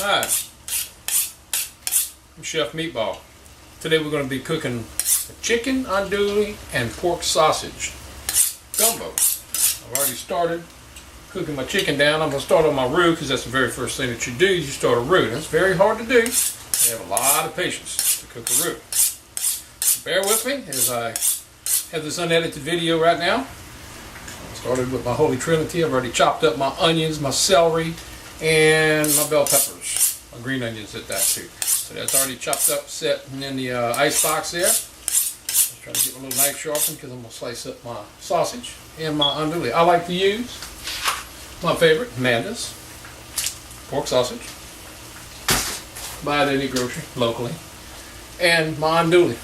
Hi, I'm Chef Meatball. Today we're going to be cooking chicken andouille and pork sausage gumbo. I've already started cooking my chicken down. I'm going to start on my roux because that's the very first thing that you do. You start a roux. That's very hard to do. You have a lot of patience to cook a roux. So bear with me as I have this unedited video right now. I started with my holy trinity. I've already chopped up my onions, my celery, and my bell peppers. My green onions at that too. So that's already chopped up, set in the ice box there. Just trying to get my little knife sharpened because I'm going to slice up my sausage and my andouille. I like to use my favorite, Amanda's pork sausage. Buy it at any grocery locally. And my andouille.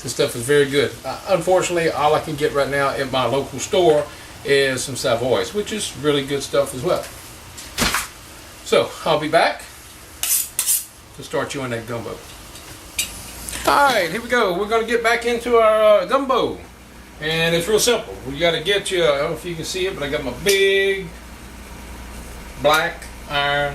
This stuff is very good. Unfortunately, all I can get right now at my local store is some Savoys, which is really good stuff as well. So, I'll be back to start you on that gumbo. Alright, here we go. We're going to get back into our gumbo. And it's real simple. We got to get you, I don't know if you can see it, but I got my big black iron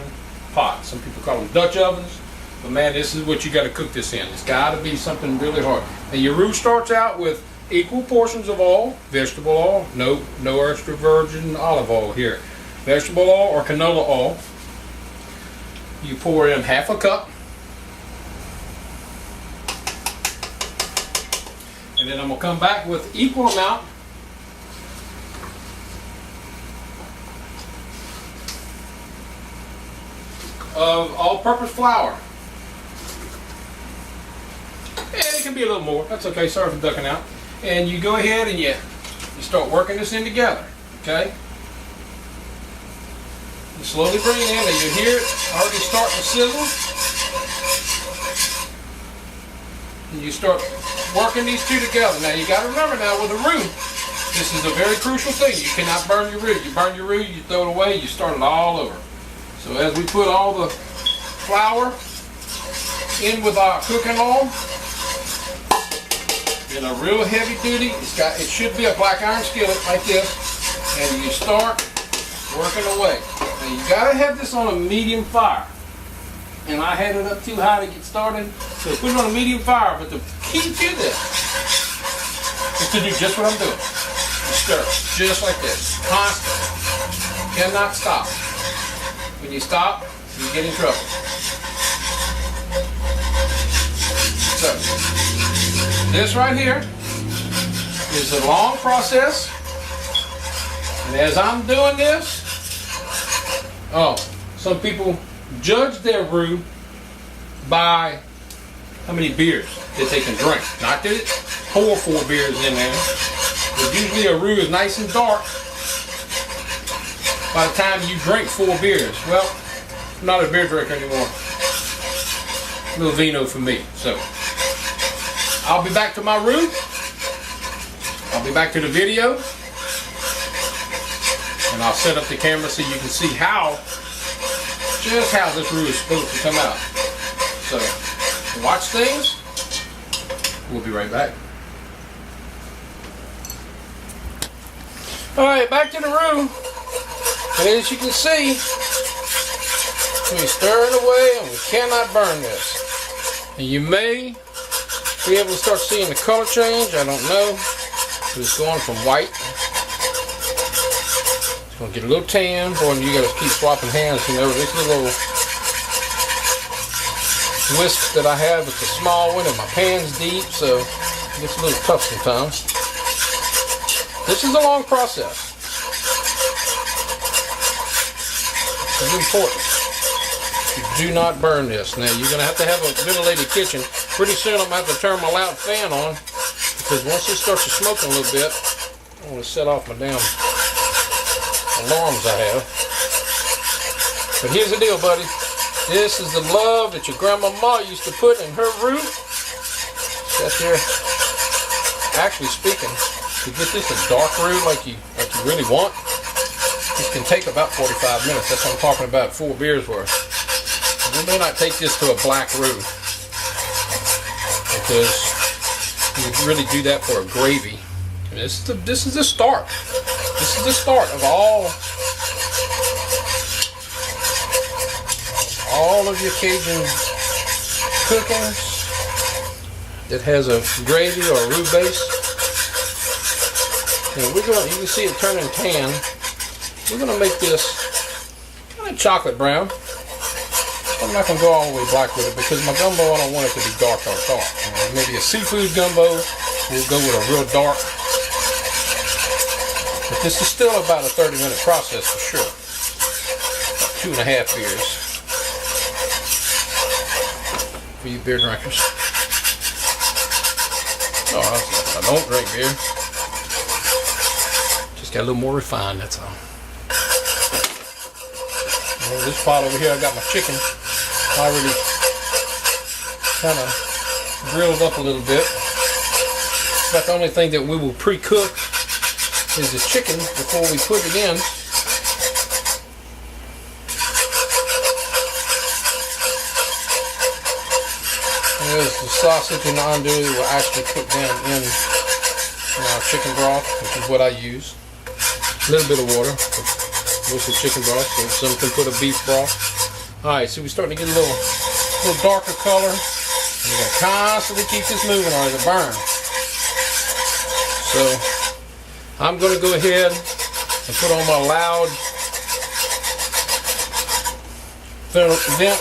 pot. Some people call them Dutch ovens. But man, this is what you got to cook this in. It's got to be something really hard. And your roux starts out with equal portions of oil, vegetable oil, no extra virgin olive oil here. Vegetable oil or canola oil. You pour in half a cup. And then I'm going to come back with equal amount of all-purpose flour. And it can be a little more. That's okay. Sorry for ducking out. And you go ahead and you start working this in together. Okay? You slowly bring it in, and you hear it already starting to sizzle. And you start working these two together. Now you got to remember now with the roux, this is a very crucial thing. You cannot burn your roux. You burn your roux, you throw it away, you start it all over. So as we put all the flour in with our cooking oil, in a real heavy duty, it should be a black iron skillet like this, and you start working away. Now you gotta have this on a medium fire. And I had it up too high to get started, so put it on a medium fire. But the key to this is to do just what I'm doing. You stir just like this, constantly. Cannot stop. When you stop, you get in trouble. So, this right here is a long process. And as I'm doing this, some people judge their roux by how many beers that they can drink. Not that it pour 4 beers in there. But usually a roux is nice and dark by the time you drink 4 beers. Well, I'm not a beer drinker anymore. A little vino for me. So, I'll be back to my roux. I'll be back to the video. And I'll set up the camera so you can see just how this roux is supposed to come out. So, watch things. We'll be right back. Alright, back to the roux. And as you can see, we stir it away and we cannot burn this. And you may be able to start seeing the color change. I don't know. It's going from white. It's going to get a little tan. Boy, you got to keep swapping hands. You know, this little whisk that I have, it's a small one and my pan's deep, so it gets a little tough sometimes. This is a long process. It's important. You do not burn this. Now, you're going to have a ventilated kitchen. Pretty soon I'm going to have to turn my loud fan on, because once it starts to smoke a little bit, I want to set off my damn alarms I have. But here's the deal, buddy. This is the love that your grandmama used to put in her roux. That's here. Actually speaking, to get this a dark roux like you really want, this can take about 45 minutes. That's what I'm talking about, 4 beers worth. You may not take this to a black roux, because you would really do that for a gravy. And this is the start. This is the start of all all of your Cajun cooking that has a gravy or a roux base. And we're going, you can see it turning tan. We're going to make this kind of chocolate brown. I'm not going to go all the way black with it because my gumbo, I don't want it to be dark. Maybe a seafood gumbo, we'll go with a real dark. But this is still about a 30-minute process for sure. About 2.5 beers for you beer drinkers. Oh, I don't drink beer. Just got a little more refined, that's all. And this pot over here, I got my chicken already kind of grilled up a little bit. But the only thing that we will pre-cook is the chicken before we put it in. There's the sausage and the andouille will actually cook down in our chicken broth, which is what I use. A little bit of water, mostly chicken broth, so some can put a beef broth. Alright, so we're starting to get a little darker color. And you're going to constantly keep this moving or it'll burn. So I'm going to go ahead and put on my loud vent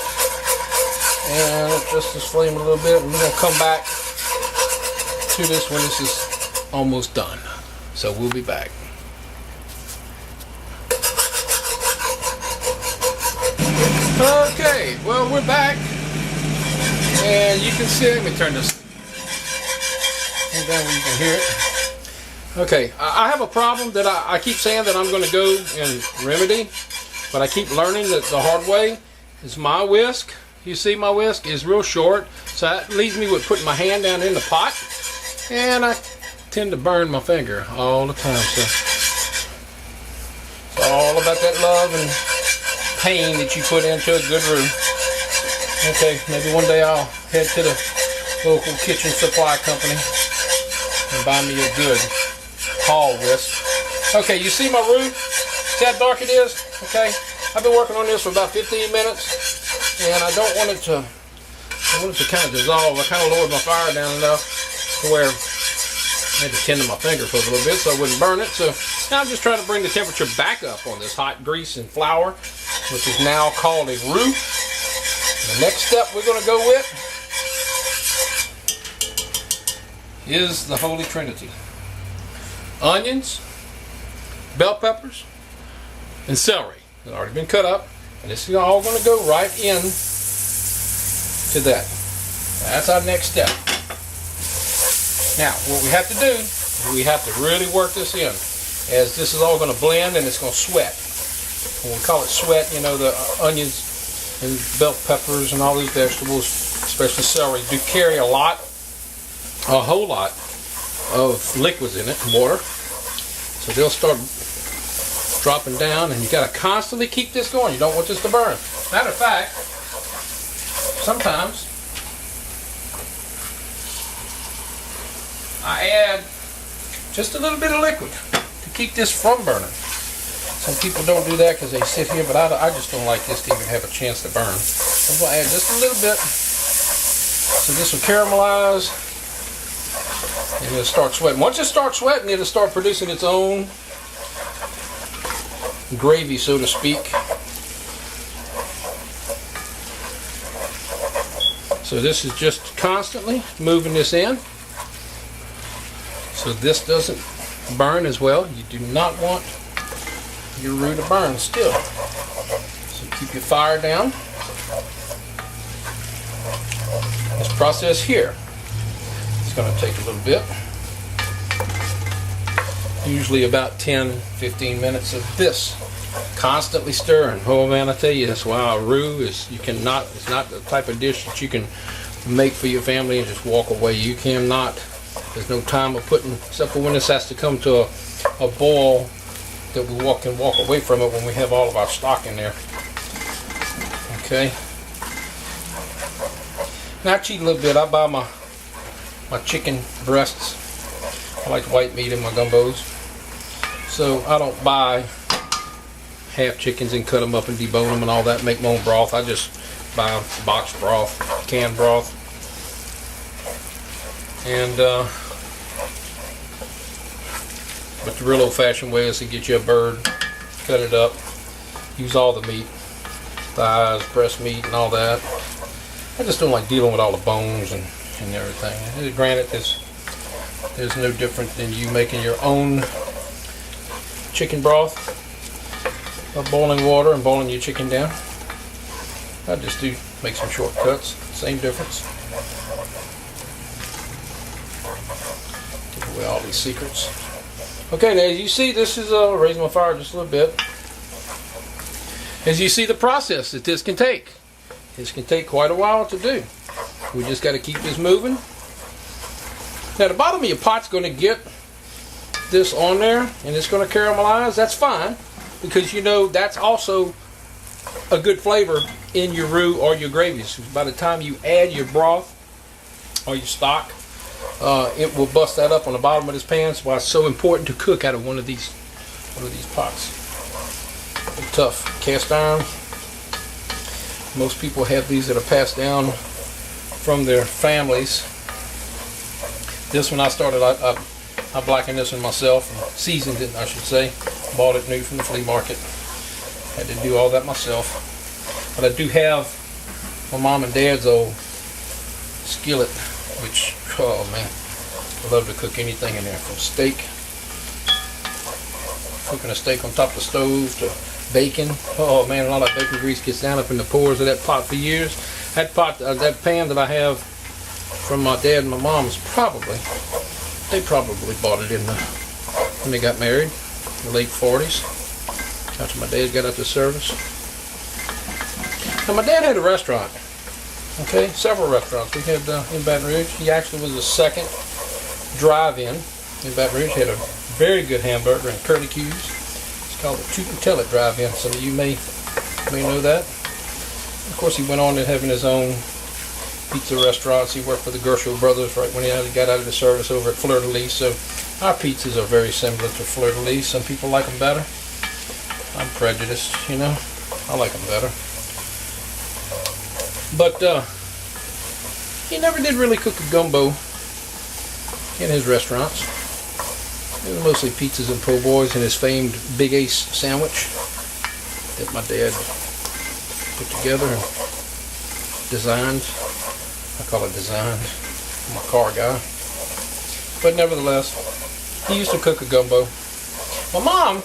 and adjust this flame a little bit, and we're going to come back to this when this is almost done. So we'll be back. Okay, well, we're back, and you can see, let me turn this down where you can hear it. Okay, I have a problem that I keep saying that I'm going to go and remedy, but I keep learning that the hard way is my whisk. You see my whisk is real short, so that leaves me with putting my hand down in the pot, and I tend to burn my finger all the time. So it's all about that love and pain that you put into a good roux. Okay, maybe one day I'll head to the local kitchen supply company and buy me a good Hall whisk. Okay, you see my roux? See how dark it is? Okay, I've been working on this for about 15 minutes. And I don't want it to, kind of dissolve. I kind of lowered my fire down enough to where I had to tend to my finger for a little bit so I wouldn't burn it. So now I'm just trying to bring the temperature back up on this hot grease and flour, which is now called a roux. The next step we're going to go with is the Holy Trinity. Onions, bell peppers, and celery. They've already been cut up. And this is all going to go right in to that. That's our next step. Now, what we have to do is we have to really work this in, as this is all going to blend and it's going to sweat. When we call it sweat, you know, the onions and bell peppers and all these vegetables, especially celery, do carry a whole lot of liquids in it, water. So they'll start dropping down, and you got to constantly keep this going. You don't want this to burn. Matter of fact, sometimes I add just a little bit of liquid to keep this from burning. Some people don't do that because they sit here, but I just don't like this to even have a chance to burn. I'm going to add just a little bit so this will caramelize and it'll start sweating. Once it starts sweating, it'll start producing its own gravy, so to speak. So this is just constantly moving this in so this doesn't burn as well. You do not want your roux to burn still. So keep your fire down. This process here is going to take a little bit. Usually about 10-15 minutes of this constantly stirring. Oh man, I tell you, that's why a roux is, it's not the type of dish that you can make for your family and just walk away. You cannot, there's no time of putting, except for when this has to come to a boil that we can walk away from it when we have all of our stock in there. Okay. Now I cheat a little bit. I buy my chicken breasts. I like white meat in my gumbos. So I don't buy half chickens and cut them up and debone them and all that, make my own broth. I just buy boxed broth, canned broth. And but the real old-fashioned way is to get you a bird, cut it up, use all the meat, thighs, breast meat, and all that. I just don't like dealing with all the bones and everything. And granted, there's no different than you making your own chicken broth of boiling water and boiling your chicken down. I just do make some shortcuts, same difference. Give away all these secrets. Okay, now as you see, this is raising my fire just a little bit. As you see the process that this can take. This can take quite a while to do. We just got to keep this moving. Now the bottom of your pot's going to get this on there and it's going to caramelize. That's fine, because you know that's also a good flavor in your roux or your gravies. By the time you add your broth or your stock, it will bust that up on the bottom of this pan. That's why it's so important to cook out of one of these pots. They're tough. Cast iron. Most people have these that are passed down from their families. This one I started, I blackened this one myself, and seasoned it, I should say. Bought it new from the flea market. Had to do all that myself. But I do have my mom and dad's old skillet, which, oh man, I love to cook anything in there, from steak, cooking a steak on top of the stove, to bacon. Oh man, a lot of bacon grease gets down up in the pores of that pot for years. That pot, that pan that I have from my dad and my mom is they probably bought it when they got married, in the late 40s. After my dad got out the service. Now my dad had a restaurant, okay, several restaurants. We had in Baton Rouge. He actually was the second drive-in in Baton Rouge. He had a very good hamburger and curlicues. It's called the Toot and Tell It Drive-In. Some of you may know that. Of course, he went on to having his own pizza restaurants. He worked for the Gershel brothers right when he got out of the service over at Fleur de Lis. So our pizzas are very similar to Fleur de Lis. Some people like them better. I'm prejudiced, you know. I like them better. But he never did really cook a gumbo in his restaurants. It was mostly pizzas and po' boys and his famed Big Ace sandwich that my dad put together and designed. I call it designed. I'm a car guy. But nevertheless, he used to cook a gumbo. My mom,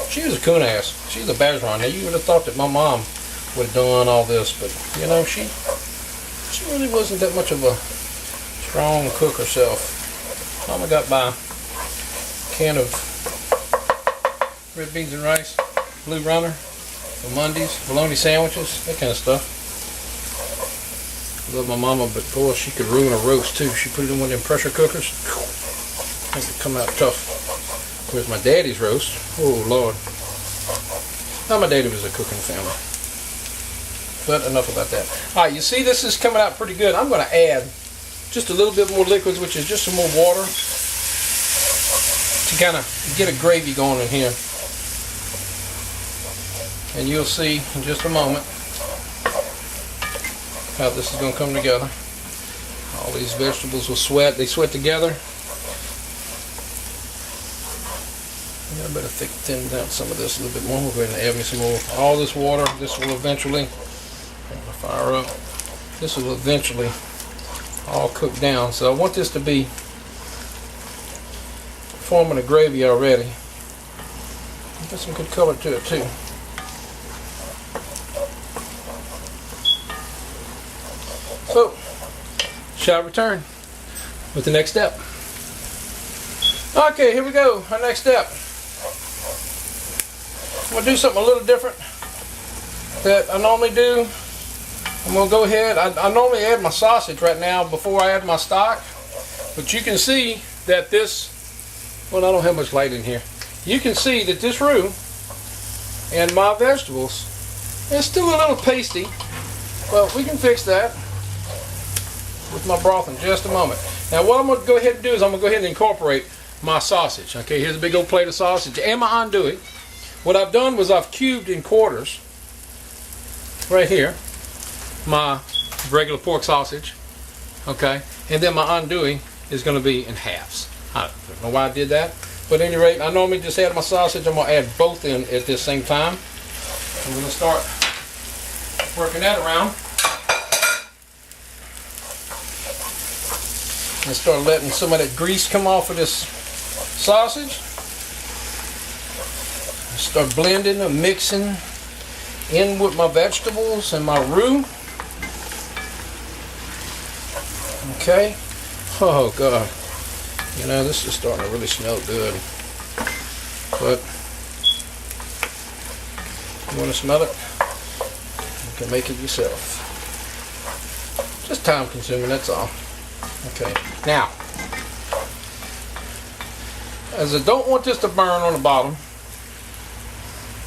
she was a coon ass. She was a Bergeron. Now you would have thought that my mom would have done all this, but you know, she really wasn't that much of a strong cook herself. Mama got by a can of red beans and rice, Blue Runner, for Mondays, bologna sandwiches, that kind of stuff. I love my mama, but boy, she could ruin a roast too. She put it in one of them pressure cookers. Make it come out tough. Where's my daddy's roast? Oh Lord. Now my daddy was a cooking family. But enough about that. Alright, you see this is coming out pretty good. I'm going to add just a little bit more liquids, which is just some more water, to kind of get a gravy going in here. And you'll see in just a moment how this is going to come together. All these vegetables will sweat. They sweat together. I better thin down some of this a little bit more. We'll go ahead and add me some more. All this water, this will eventually, bring the fire up, this will eventually all cook down. So I want this to be forming a gravy already. Got some good color to it too. So, shall I return with the next step? Okay, here we go. Our next step. I'm going to do something a little different that I normally do. I'm going to go ahead. I normally add my sausage right now before I add my stock. But you can see that this, well, I don't have much light in here. You can see that this roux and my vegetables is still a little pasty. Well, we can fix that with my broth in just a moment. Now what I'm going to go ahead and do is I'm going to go ahead and incorporate my sausage. Okay, here's a big old plate of sausage and my andouille. What I've done was I've cubed in quarters right here. my regular pork sausage, okay, and then my andouille is going to be in halves. I don't know why I did that, but at any rate, I normally just add my sausage. I'm going to add both in at the same time. I'm going to start working that around and start letting some of that grease come off of this sausage. Start blending and mixing in with my vegetables and my roux. Okay. Oh God. You know, this is starting to really smell good. But you want to smell it? You can make it yourself. Just time consuming, that's all. Okay. Now, as I don't want this to burn on the bottom,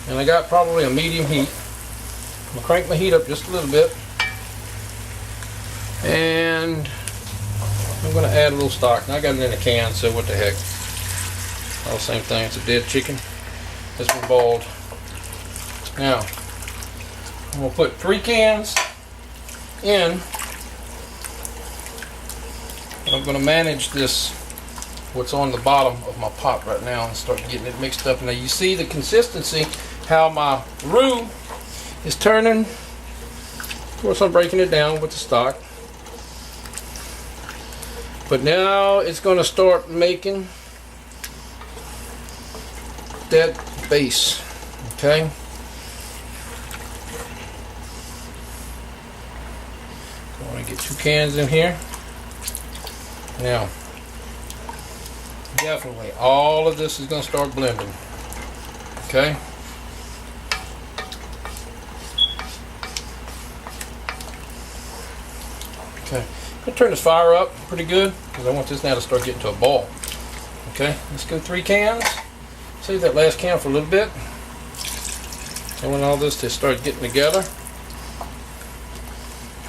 and I got probably a medium heat, I'm going to crank my heat up just a little bit. And I'm going to add a little stock. Now I got it in a can, so what the heck. All the same thing. It's a dead chicken. This one boiled. Now, I'm going to put 3 cans in. And I'm going to manage this, what's on the bottom of my pot right now, and start getting it mixed up. Now you see the consistency, how my roux is turning. Of course I'm breaking it down with the stock. But now it's going to start making that base. Okay? I want to get 2 cans in here. Now, definitely all of this is going to start blending. Okay? Okay. I'm going to turn this fire up pretty good because I want this now to start getting to a boil. Okay, let's go 3 cans. Save that last can for a little bit. I want all this to start getting together.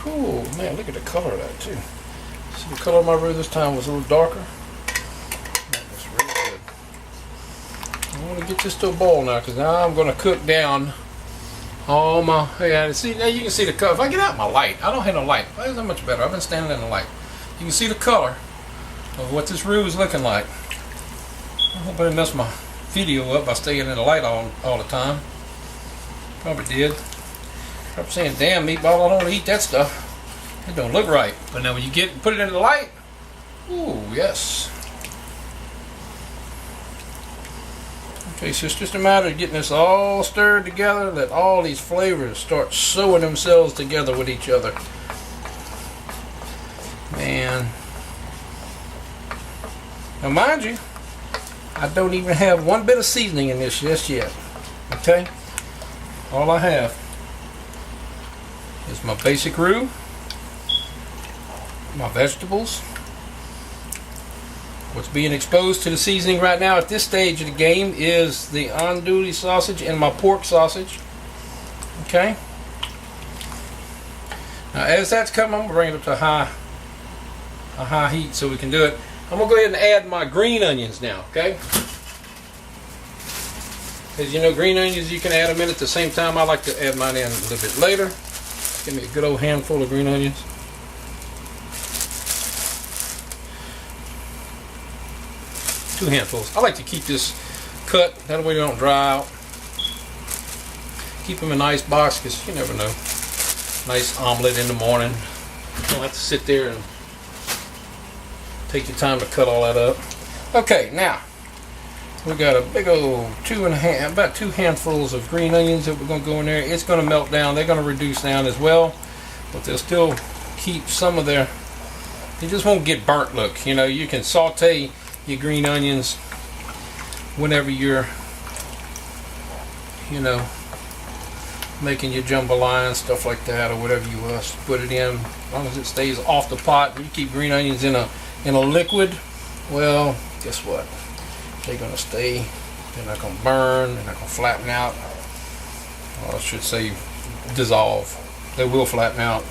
Oh man, look at the color of that too. See the color of my roux this time was a little darker. That's really good. I want to get this to a boil now because now I'm going to cook down all my, yeah, see, now you can see the color. If I get out my light, I don't have no light. Why is that much better? I've been standing in the light. You can see the color of what this roux is looking like. I hope I didn't mess my video up by staying in the light all the time. Probably did. I'm saying, damn, meatball, I don't want to eat that stuff. It don't look right. But now when you put it in the light, ooh, yes. Okay, so it's just a matter of getting this all stirred together, let all these flavors start sewing themselves together with each other. Man. Now mind you, I don't even have one bit of seasoning in this just yet. Okay? All I have is my basic roux, my vegetables. What's being exposed to the seasoning right now at this stage of the game is the andouille sausage and my pork sausage. Okay? Now as that's coming, I'm going to bring it up to a high heat so we can do it. I'm going to go ahead and add my green onions now, okay? As you know, green onions, you can add them in at the same time. I like to add mine in a little bit later. Give me a good old handful of green onions. Two handfuls. I like to keep this cut, that way they don't dry out. Keep them in an ice box because you never know. Nice omelet in the morning. You don't have to sit there and take your time to cut all that up. Okay, now we got a big old about 2 handfuls of green onions that we're going to go in there. It's going to melt down. They're going to reduce down as well, but they'll still keep some of their. They just won't get burnt. Look, you know, you can saute your green onions whenever you're, you know, making your jambalaya and stuff like that, or whatever you put it in. As long as it stays off the pot. If you keep green onions in a liquid, well, guess what? They're gonna stay. They're not gonna burn. They're not gonna flatten out. Or I should say, dissolve. They will flatten out.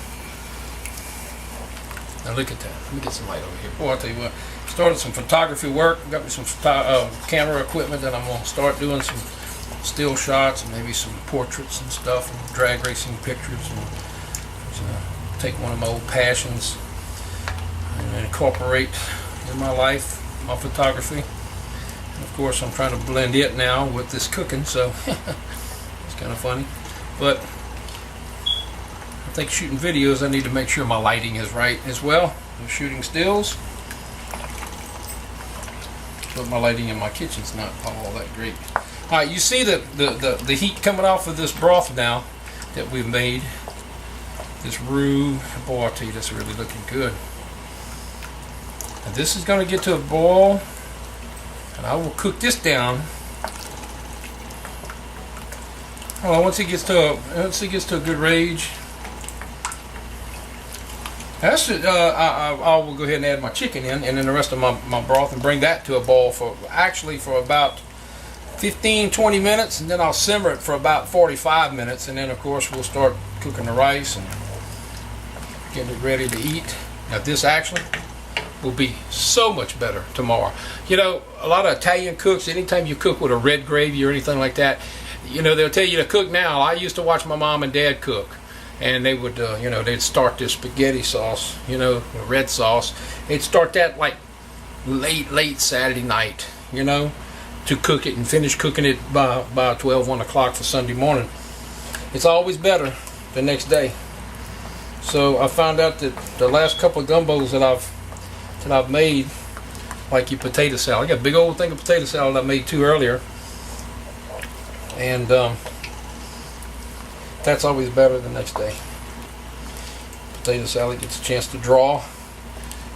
Now look at that. Let me get some light over here. Boy, I'll tell you what. Started some photography work. Got me some camera equipment that I'm gonna start doing some still shots and maybe some portraits and stuff and drag racing pictures and take one of my old passions and incorporate in my life, my photography. And of course, I'm trying to blend it now with this cooking, so it's kind of funny. But I think shooting videos, I need to make sure my lighting is right as well. I'm shooting stills, but my lighting in my kitchen's not all that great. All right, you see the heat coming off of this broth now that we've made. This roux, boy, I tell you, that's really looking good. And this is going to get to a boil, and I will cook this down. Well, once it gets to a good rage, I will go ahead and add my chicken in, and then the rest of my broth, and bring that to a boil for about 15-20 minutes, and then I'll simmer it for about 45 minutes, and then of course we'll start cooking the rice and getting it ready to eat. Now this actually will be so much better tomorrow. You know, a lot of Italian cooks, anytime you cook with a red gravy or anything like that, you know, they'll tell you to cook now. I used to watch my mom and dad cook, and they would, you know, they'd start this spaghetti sauce, you know, the red sauce. They'd start that like late Saturday night, you know, to cook it and finish cooking it by 1 o'clock for Sunday morning. It's always better the next day. So I found out that the last couple of gumbos that I've made, like your potato salad, I got a big old thing of potato salad I made too earlier, and that's always better the next day. Potato salad gets a chance to draw,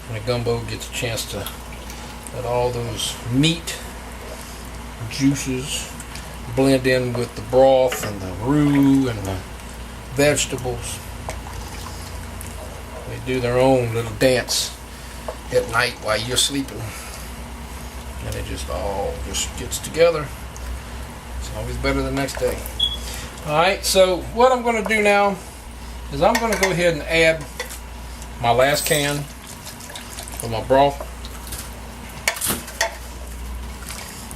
and a gumbo gets a chance to let all those meat juices blend in with the broth and the roux and the vegetables. They do their own little dance at night while you're sleeping, and it just all gets together. It's always better the next day. Alright, so what I'm going to do now is I'm going to go ahead and add my last can of my broth.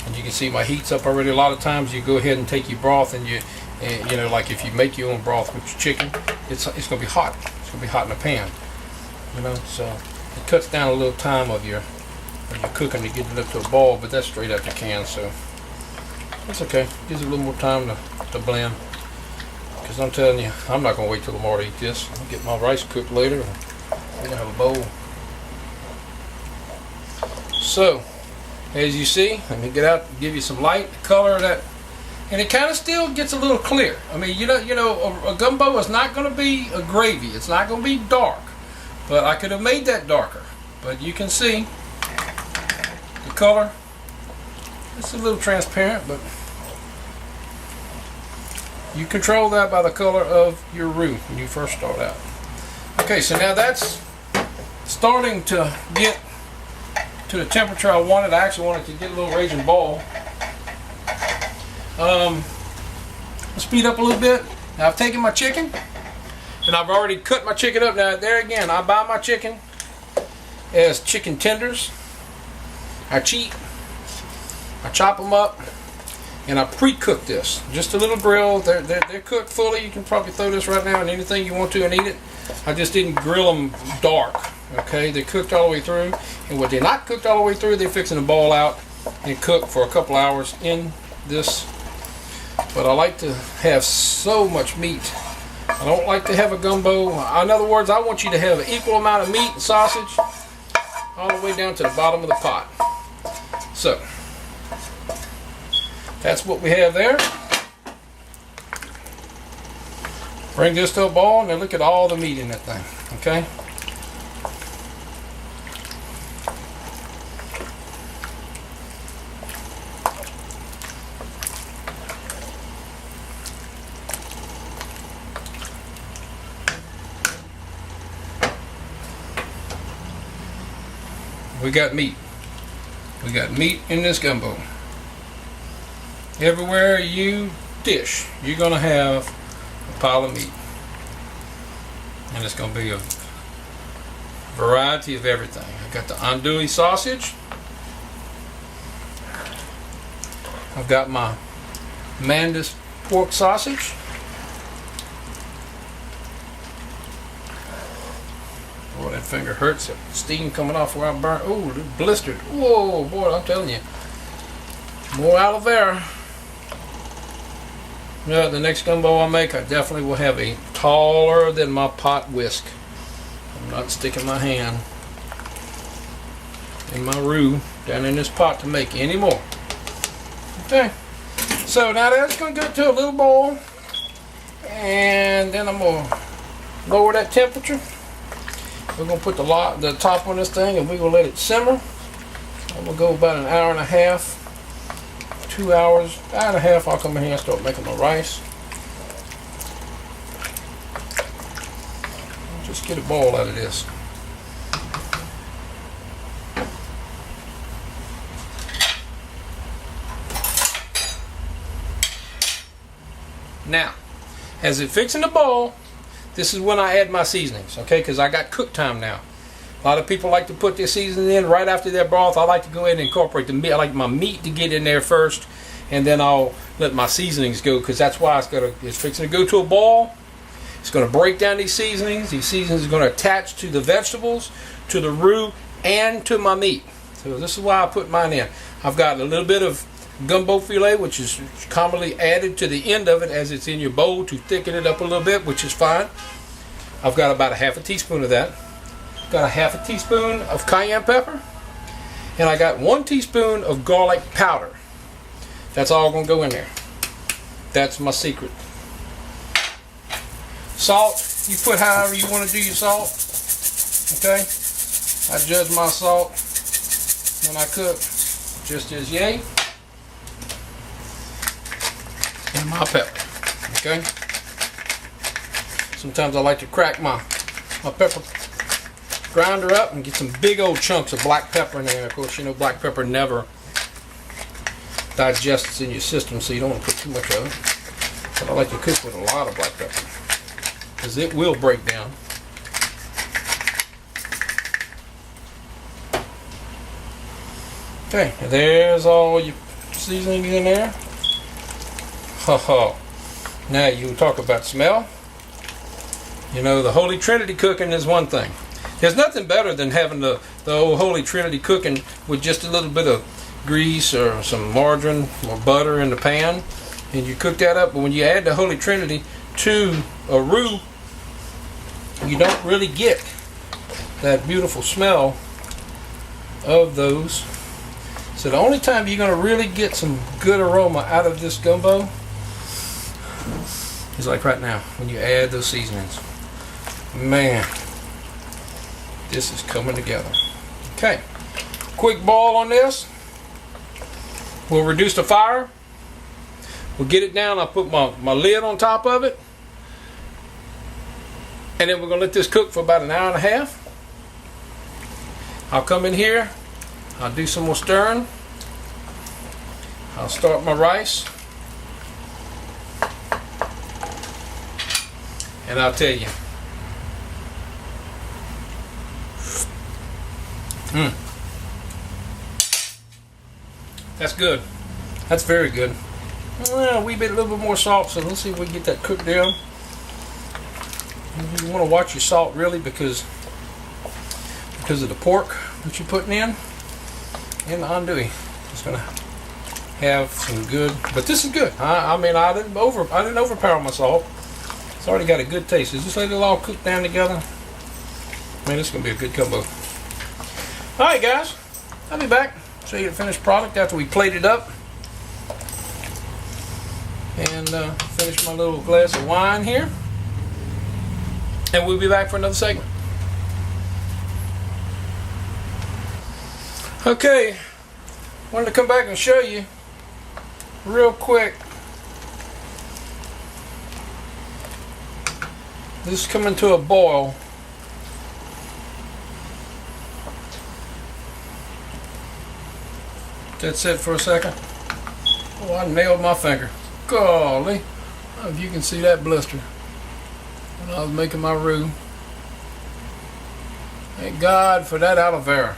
And you can see my heat's up already. A lot of times you go ahead and take your broth and you know, like if you make your own broth with your chicken, it's going to be hot. It's going to be hot in the pan. You know, so it cuts down a little time of your cooking to get it up to a boil, but that's straight out the can, so that's okay. Gives it a little more time to blend. Because I'm telling you, I'm not going to wait till tomorrow to eat this. I'll get my rice cooked later, and we're going to have a bowl. So, as you see, let me get out and give you some light, the color of that, and it kind of still gets a little clear. I mean, you know, a gumbo is not going to be a gravy. It's not going to be dark, but I could have made that darker. But you can see the color. It's a little transparent, but you control that by the color of your roux when you first start out. Okay, so now that's starting to get to the temperature I wanted. I actually wanted to get a little raging boil. I'll speed up a little bit. Now I've taken my chicken, and I've already cut my chicken up. Now there again, I buy my chicken as chicken tenders. I cheat. I chop them up, and I pre-cook this. Just a little grill. They're cooked fully. You can probably throw this right now in anything you want to and eat it. I just didn't grill them dark. Okay, they're cooked all the way through, and what they're not cooked all the way through, they're fixing to boil out and cook for a couple hours in this. But I like to have so much meat. I don't like to have a gumbo. In other words, I want you to have an equal amount of meat and sausage all the way down to the bottom of the pot. So that's what we have there. Bring this to a boil, and then look at all the meat in that thing. Okay. We got meat. We got meat in this gumbo. Everywhere you dish, you're going to have a pile of meat. And it's going to be a variety of everything. I got the andouille sausage. I've got my Mandis pork sausage. finger hurts. Steam coming off where I burnt. Oh, blistered. Whoa, boy, I'm telling you. More aloe vera. Yeah, the next gumbo I make, I definitely will have a taller than my pot whisk. I'm not sticking my hand in my roux down in this pot to make any more. Okay, so now that's going to go to a little boil, and then I'm going to lower that temperature. We're going to put the top on this thing, and we're going to let it simmer. I'm going to go about an hour and a half, 2 hours, hour and a half. I'll come in here and start making my rice. Just get a boil out of this. Now, as it fixing to boil, this is when I add my seasonings, okay? Because I got cook time now. A lot of people like to put their seasoning in right after their broth. I like to go ahead and incorporate the meat. I like my meat to get in there first, and then I'll let my seasonings go, because that's why it's fixing to go to a boil. It's going to break down these seasonings. These seasonings are going to attach to the vegetables, to the roux, and to my meat. So this is why I put mine in. I've got a little bit of gumbo filet, which is commonly added to the end of it as it's in your bowl to thicken it up a little bit, which is fine. I've got about a half a teaspoon of that. Got a half a teaspoon of cayenne pepper, and I got 1 teaspoon of garlic powder. That's all going to go in there. That's my secret. Salt, you put however you want to do your salt. Okay, I judge my salt when I cook just as yay. And my pepper. Okay, sometimes I like to crack my pepper grinder up and get some big old chunks of black pepper in there. Of course, you know black pepper never digests in your system, so you don't want to put too much of it. But I like to cook with a lot of black pepper, because it will break down. Okay, there's all your seasoning in there. Now you talk about smell. You know, the Holy Trinity cooking is one thing. There's nothing better than having the old Holy Trinity cooking with just a little bit of grease or some margarine or butter in the pan, and you cook that up. But when you add the Holy Trinity to a roux, you don't really get that beautiful smell of those. So the only time you're going to really get some good aroma out of this gumbo is like right now when you add those seasonings. Man, this is coming together. Okay, quick boil on this. We'll reduce the fire. We'll get it down. I'll put my lid on top of it. And then we're going to let this cook for about an hour and a half. I'll come in here. I'll do some more stirring. I'll start my rice. And I'll tell you. That's good. That's very good. Well, a little bit more salt, so let's see if we can get that cooked down. You want to watch your salt really because of the pork that you're putting in the andouille. It's gonna have some good, but this is good. I mean, I didn't overpower my salt. It's already got a good taste. Just let it all cook down together. Man, this is gonna be a good combo. All right, guys, I'll be back. Show you the finished product after we plate it up and finish my little glass of wine here. And we'll be back for another segment. Okay, wanted to come back and show you real quick. This is coming to a boil. That's it for a second. Oh, I nailed my finger. Golly. I don't know if you can see that blister when I was making my roux. Thank God for that aloe vera.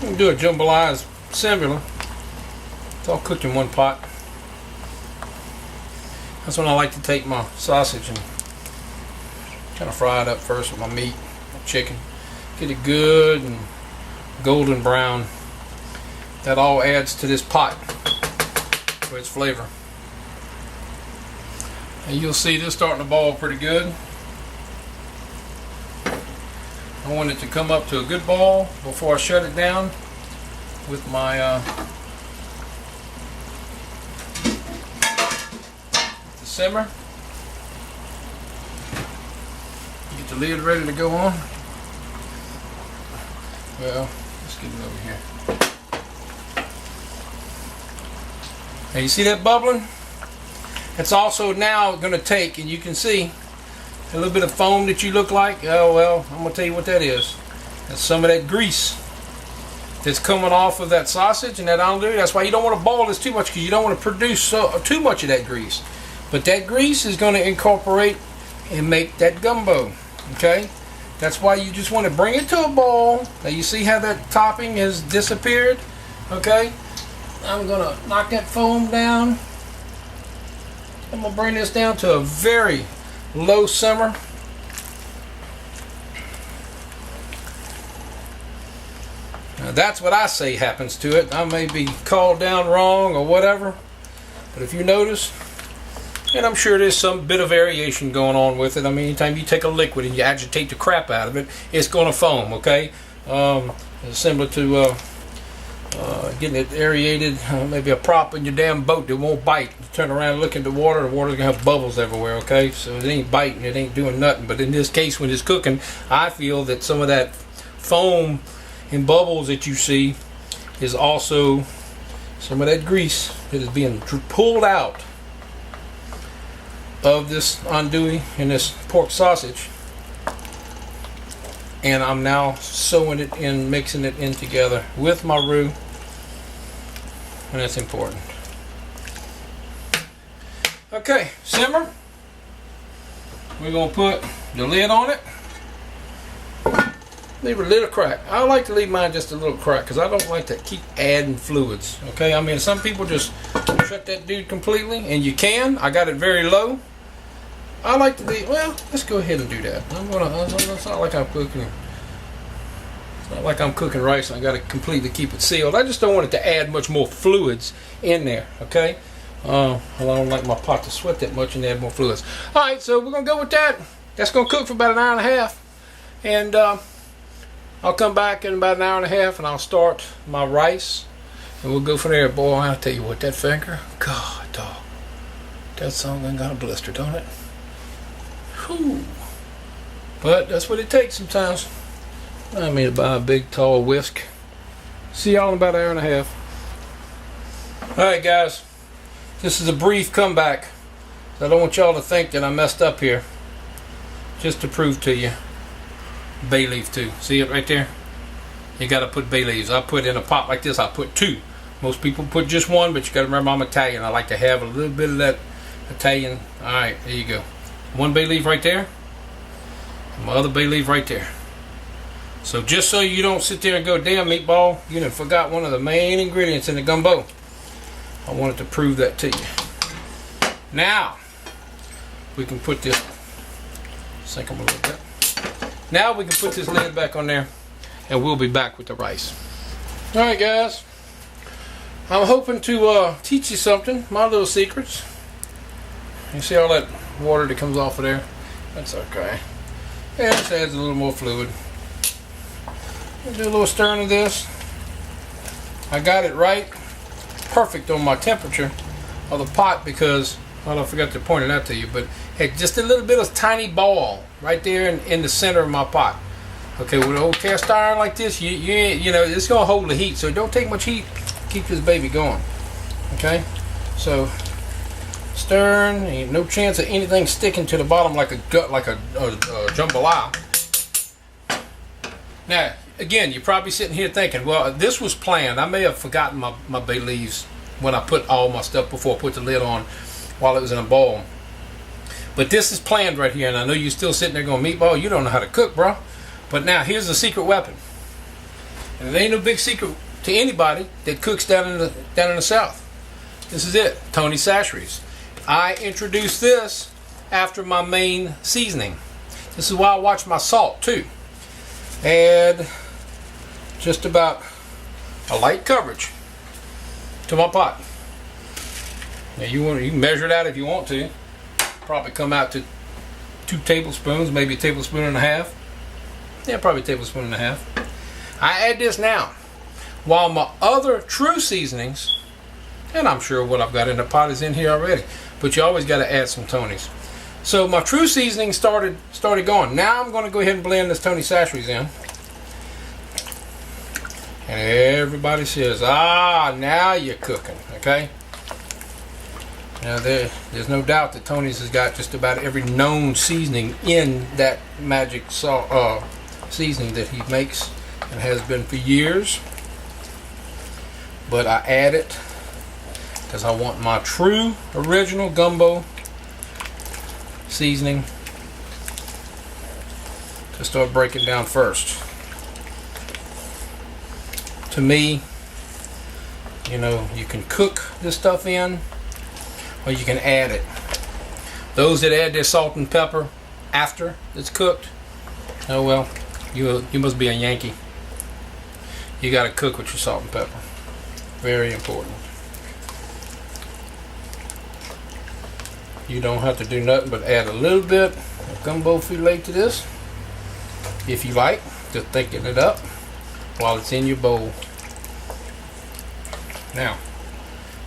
You can do a jambalaya similar. It's all cooked in one pot. That's when I like to take my sausage and kind of fry it up first with my meat, my chicken. Get it good and golden brown. That all adds to this pot for its flavor. And you'll see this starting to ball pretty good. I want it to come up to a good ball before I shut it down with my the simmer. Get the lid ready to go on. Well, let's get it over here. Now you see that bubbling? It's also now going to take, and you can see a little bit of foam that you look like. Oh well, I'm going to tell you what that is. That's some of that grease that's coming off of that sausage and that andouille. That's why you don't want to ball this too much, because you don't want to produce too much of that grease. But that grease is going to incorporate and make that gumbo. Okay? That's why you just want to bring it to a ball. Now you see how that topping has disappeared? Okay? I'm going to knock that foam down. I'm going to bring this down to a very low simmer. Now that's what I say happens to it. I may be called down wrong or whatever, but if you notice, and I'm sure there's some bit of variation going on with it. I mean, anytime you take a liquid and you agitate the crap out of it, it's going to foam, okay? It's similar to getting it aerated, maybe a prop in your damn boat that won't bite. You turn around and look into the water's going to have bubbles everywhere, okay? So it ain't biting, it ain't doing nothing. But in this case, when it's cooking, I feel that some of that foam and bubbles that you see is also some of that grease that is being pulled out of this andouille and this pork sausage. And I'm now sewing it in, mixing it in together with my roux. And that's important. Okay, simmer. We're going to put the lid on it. Leave a little crack. I like to leave mine just a little crack because I don't like to keep adding fluids. Okay, I mean, some people just shut that dude completely, and you can. I got it very low. I like to leave. Well, let's go ahead and do that. It's not like I'm cooking. It's not like I'm cooking rice. I got to completely keep it sealed. I just don't want it to add much more fluids in there. Okay. I don't like my pot to sweat that much and add more fluids. All right, so we're gonna go with that. That's gonna cook for about an hour and a half, and I'll come back in about an hour and a half, and I'll start my rice, and we'll go from there. Boy, I'll tell you what, that finger, God, dog, that song done got a blister, don't it? Whew. But that's what it takes sometimes. I mean, to buy a big, tall whisk. See y'all in about an hour and a half. All right, guys. This is a brief comeback. I don't want y'all to think that I messed up here. Just to prove to you. Bay leaf too. See it right there? You got to put bay leaves. I put in a pot like this, I put 2. Most people put just 1, but you got to remember I'm Italian. I like to have a little bit of that Italian. All right, there you go. 1 bay leaf right there. My other bay leaf right there. So just so you don't sit there and go, damn, meatball, you done forgot one of the main ingredients in the gumbo. I wanted to prove that to you. Now we can put this, sink them a little bit. Now we can put this lid back on there, and we'll be back with the rice. All right, guys. I'm hoping to teach you something, my little secrets. You see all that water that comes off of there? That's okay. Yeah, this adds a little more fluid. Do a little stirring of this. I got it right, perfect on my temperature of the pot because, well, I forgot to point it out to you, but had just a little bit of tiny ball right there in the center of my pot. Okay, with an old cast iron like this, you know, it's gonna hold the heat, so don't take much heat. Keep this baby going. Okay, so stirring, ain't no chance of anything sticking to the bottom like a jambalaya. Now, again, you're probably sitting here thinking, well, this was planned. I may have forgotten my bay leaves when I put all my stuff before I put the lid on while it was in a bowl. But this is planned right here, and I know you're still sitting there going, meatball, you don't know how to cook, bro. But now, here's the secret weapon. And it ain't no big secret to anybody that cooks down in the South. This is it, Tony Chachere's. I introduced this after my main seasoning. This is why I watch my salt too. Add just about a light coverage to my pot. Now you can measure that if you want to. Probably come out to 2 tablespoons, maybe a tablespoon and a half. Yeah, probably a tablespoon and a half. I add this now, while my other true seasonings, and I'm sure what I've got in the pot is in here already, but you always got to add some Tony's. So my true seasoning started going. Now I'm going to go ahead and blend this Tony Chachere's in. And everybody says, now you're cooking, okay? Now there's no doubt that Tony's has got just about every known seasoning in that magic salt seasoning that he makes and has been for years. But I add it because I want my true original gumbo seasoning to start breaking down first. To me, you know, you can cook this stuff in, or you can add it. Those that add their salt and pepper after it's cooked, oh well, you must be a Yankee. You got to cook with your salt and pepper. Very important. You don't have to do nothing but add a little bit of gumbo filet to this, if you like, to thicken it up while it's in your bowl. Now,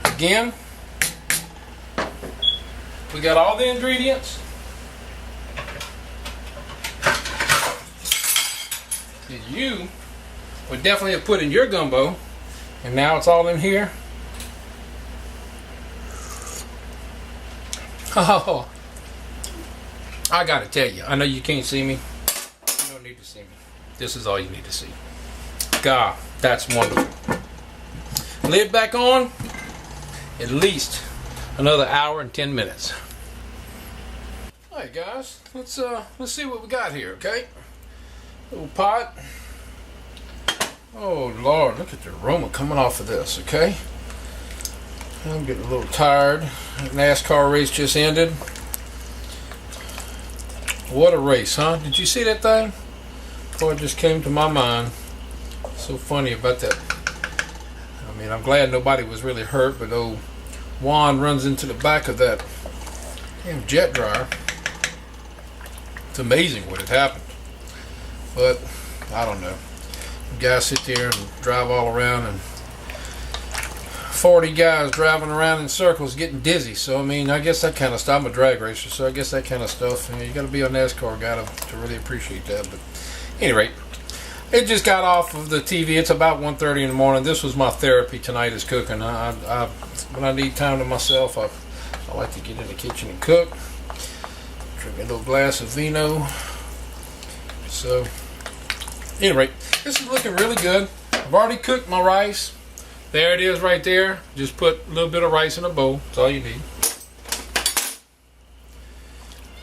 again, we got all the ingredients. That you would definitely have put in your gumbo, and now it's all in here. Oh, I gotta tell you, I know you can't see me. You don't need to see me. This is all you need to see. God, that's wonderful. Lid back on. At least another hour and 10 minutes. All right, guys, let's see what we got here. Okay, little pot. Oh Lord, look at the aroma coming off of this. Okay. I'm getting a little tired. NASCAR race just ended. What a race, huh? Did you see that thing? Boy, it just came to my mind. So funny about that. I mean, I'm glad nobody was really hurt, but old Juan runs into the back of that damn jet dryer. It's amazing what had happened. But, I don't know. Guys sit there and drive all around, and 40 guys driving around in circles getting dizzy. So I mean, I guess that kind of stuff. I'm a drag racer, so I guess that kind of stuff, you got to be a NASCAR guy to really appreciate that. But at any rate, it just got off of the TV. It's about 1:30 in the morning. This was my therapy tonight, is cooking. When I need time to myself, I like to get in the kitchen and cook. Drink a little glass of vino. So at any rate, this is looking really good. I've already cooked my rice. There it is right there. Just put a little bit of rice in a bowl. That's all you need.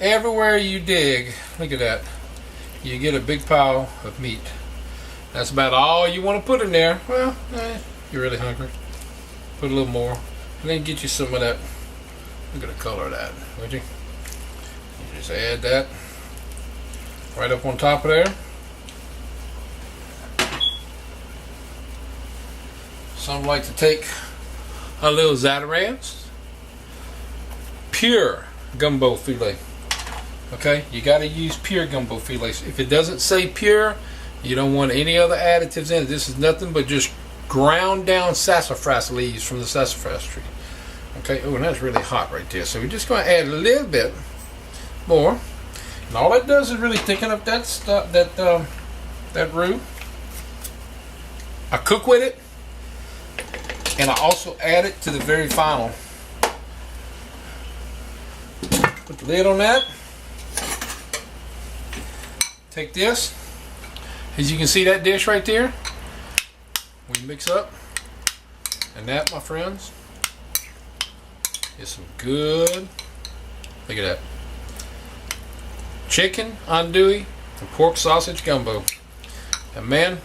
Everywhere you dig, look at that, you get a big pile of meat. That's about all you want to put in there. Well, you're really hungry, put a little more. And then get you some of that. Look at the color of that, would you? You just add that right up on top of there. Some like to take a little Zatarain's pure gumbo filet. Okay, you got to use pure gumbo filet. If it doesn't say pure, you don't want any other additives in it. This is nothing but just ground down sassafras leaves from the sassafras tree. Okay, oh, and that's really hot right there. So we're just going to add a little bit more, and all that does is really thicken up that stuff, that roux. I cook with it. And I also add it to the very final. Put the lid on that. Take this. As you can see, that dish right there, we mix up. And that, my friends, is some good, look at that, chicken andouille and pork sausage gumbo. And man,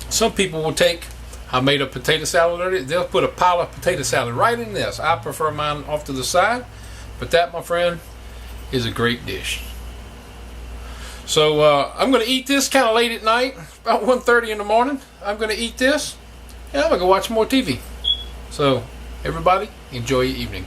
some people will take I made a potato salad earlier. They'll put a pile of potato salad right in this. I prefer mine off to the side, but that, my friend, is a great dish. So I'm going to eat this kind of late at night, about 1:30 in the morning. I'm going to eat this, and I'm going to go watch more TV. So everybody, enjoy your evening.